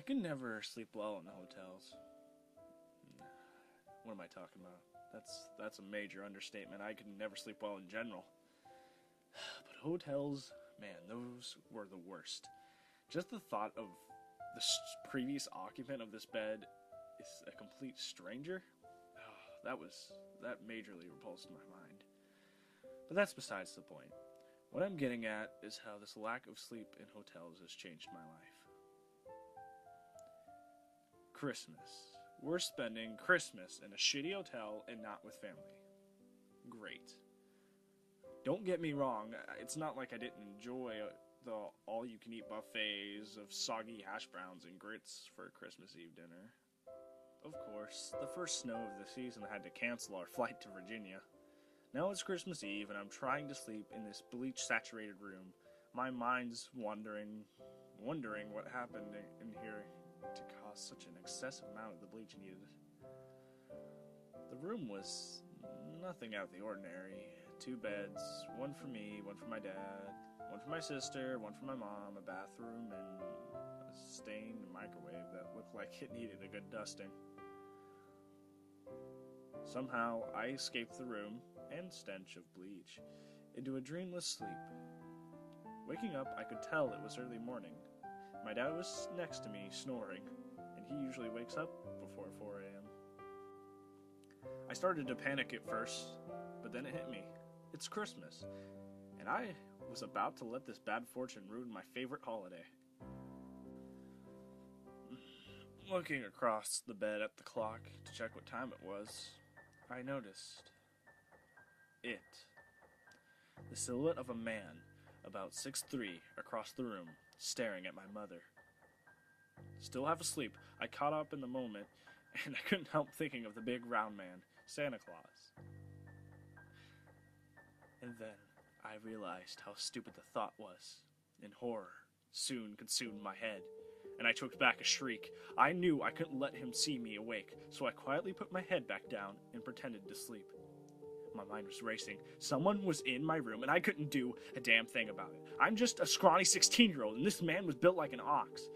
can never sleep well in hotels. What am I talking about? That's a major understatement. I can never sleep well in general. But hotels, man, those were the worst. Just the thought of the previous occupant of this bed is a complete stranger. That majorly repulsed my mind. But that's besides the point. What I'm getting at is how this lack of sleep in hotels has changed my life. Christmas. We're spending Christmas in a shitty hotel and not with family. Great. Don't get me wrong, it's not like I didn't enjoy the all-you-can-eat buffets of soggy hash browns and grits for Christmas Eve dinner. Of course, the first snow of the season had to cancel our flight to Virginia. Now it's Christmas Eve and I'm trying to sleep in this bleach-saturated room. My mind's wondering what happened in here to cause such an excessive amount of the bleach needed. The room was nothing out of the ordinary. 2 beds, one for me, one for my dad, one for my sister, one for my mom, a bathroom, and a stained microwave that looked like it needed a good dusting. Somehow, I escaped the room and stench of bleach into a dreamless sleep. Waking up, I could tell it was early morning. My dad was next to me, snoring, and he usually wakes up before 4 a.m. I started to panic at first, but then it hit me. It's Christmas, and I was about to let this bad fortune ruin my favorite holiday. Looking across the bed at the clock to check what time it was, I noticed it. The silhouette of a man about 6'3" across the room, staring at my mother. Still half asleep, I caught up in the moment, and I couldn't help thinking of the big round man, Santa Claus. And then I realized how stupid the thought was, and horror soon consumed my head, and I choked back a shriek. I knew I couldn't let him see me awake, so I quietly put my head back down and pretended to sleep. My mind was racing. Someone was in my room, and I couldn't do a damn thing about it. I'm just a scrawny 16-year-old, and this man was built like an ox.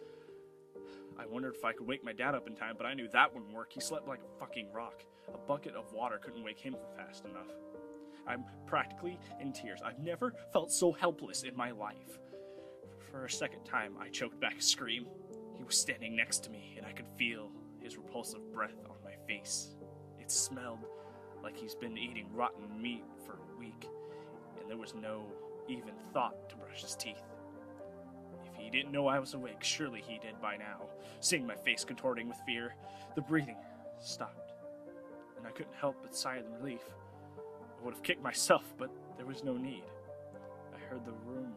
I wondered if I could wake my dad up in time, but I knew that wouldn't work. He slept like a fucking rock. A bucket of water couldn't wake him fast enough. I'm practically in tears. I've never felt so helpless in my life. For a second time, I choked back a scream. He was standing next to me, and I could feel his repulsive breath on my face. It smelled like he's been eating rotten meat for a week, and there was no even thought to brush his teeth. If he didn't know I was awake, surely he did by now. Seeing my face contorting with fear, the breathing stopped, and I couldn't help but sigh in relief. I would have kicked myself, but there was no need. I heard the room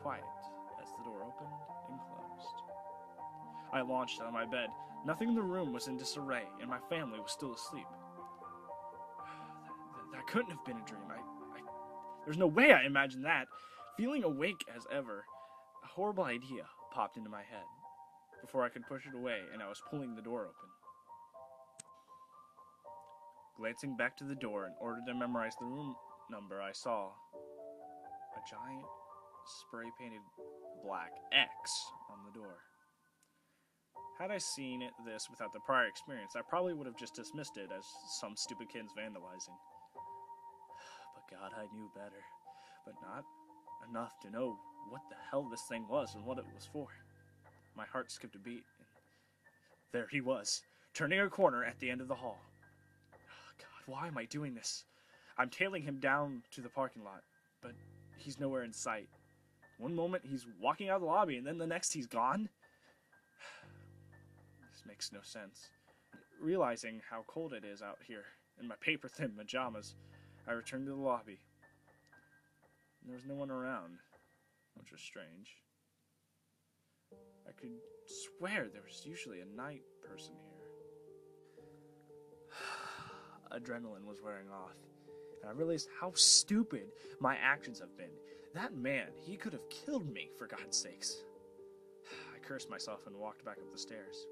quiet as the door opened and closed. I launched out of my bed. Nothing in the room was in disarray, and my family was still asleep. That couldn't have been a dream. There's no way I imagined that. Feeling awake as ever, a horrible idea popped into my head. Before I could push it away, and I was pulling the door open. Glancing back to the door in order to memorize the room number, I saw a giant spray-painted black X on the door. Had I seen this without the prior experience, I probably would have just dismissed it as some stupid kid's vandalizing. But God, I knew better. But not enough to know what the hell this thing was and what it was for. My heart skipped a beat, and there he was, turning a corner at the end of the hall. God, why am I doing this? I'm tailing him down to the parking lot, but he's nowhere in sight. One moment he's walking out of the lobby, and then the next he's gone? This makes no sense. Realizing how cold it is out here in my paper-thin pajamas, I returned to the lobby. There was no one around, which was strange. I could swear there was usually a night person here. Adrenaline was wearing off, and I realized how stupid my actions have been. That man, he could have killed me, for God's sakes. I cursed myself and walked back up the stairs.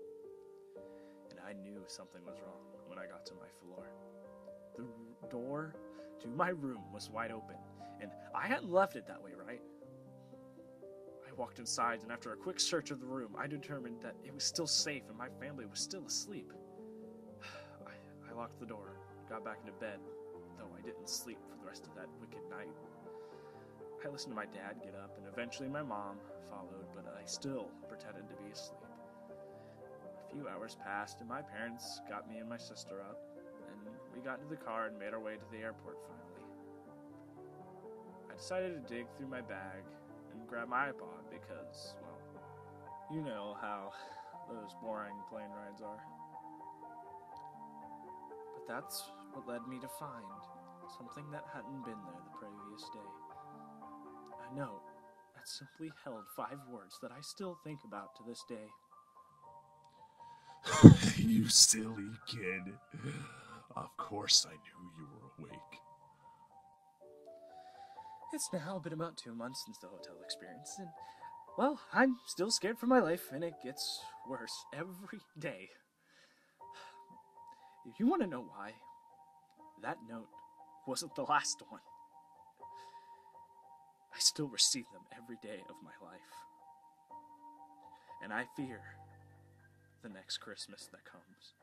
And I knew something was wrong when I got to my floor. The door to my room was wide open, and I hadn't left it that way, right? I walked inside, and after a quick search of the room, I determined that it was still safe and my family was still asleep. I locked the door, got back into bed, though I didn't sleep for the rest of that wicked night. I listened to my dad get up, and eventually my mom followed, but I still pretended to be asleep. A few hours passed, and my parents got me and my sister up, and we got into the car and made our way to the airport finally. I decided to dig through my bag and grab my iPod because, well, you know how those boring plane rides are. But that's what led me to find something that hadn't been there the previous day. A note that simply held 5 words that I still think about to this day. You silly kid. Of course I knew you were awake. It's now been about 2 months since the hotel experience, and, well, I'm still scared for my life, and it gets worse every day. You want to know why? That note wasn't the last one. I still receive them every day of my life. And I fear the next Christmas that comes.